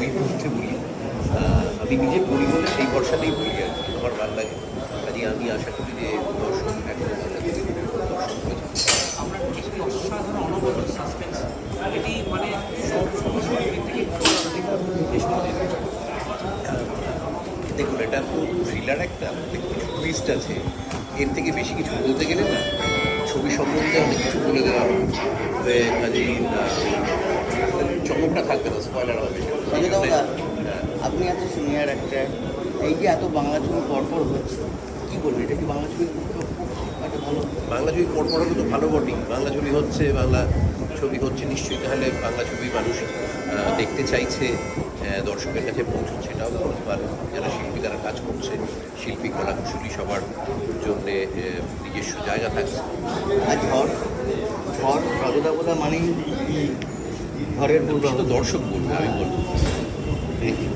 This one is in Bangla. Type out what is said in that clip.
বই পড়তে বলি, আমি নিজে পড়ি বলে সেই ভরসাতেই বলি আর কি, আমার ভালো লাগে। কাজে আমি আশা করি যে দর্শক এখনো দর্শন করেছে। আমরা একটি অসাধারণ অনবদ্য সাসপেন্স, এটি মানে সব সমস্ত দিক থেকে বেশ মজার। দেখুন, এটা তো থ্রিলার, একটা কিছু টুইস্ট আছে, এর থেকে বেশি কিছু বলতে গেলে না ছবি সম্বন্ধে অনেক কিছু বলে দেওয়া হবে, কাজেই চমকটা থাকবে না, স্পয়লার হবে। সঞ্জয়দা, আপনি এত সিনিয়র একটা, এই যে এত বাংলা ছবি পরপর হচ্ছে, কী বলবেন, এটা কি বাংলা ছবি একটা ভালো? বাংলা ছবি পরপর হলে তো ভালো বটেই। বাংলা ছবি হচ্ছে, বাংলা ছবি হচ্ছে নিশ্চয়ই, তাহলে বাংলা ছবি মানুষ দেখতে চাইছে, দর্শকের কাছে পৌঁছচ্ছে, এটাও খরচ ভালো। যারা শিল্পী, তারা কাজ করছে, শিল্পী কলাকুশলী সবার জন্যে নিজস্ব জায়গা থাকছে। আর ঝড় ঝড় সজদাবদা মানেই ঘরের তো দর্শক বলবে, আমি বলবো।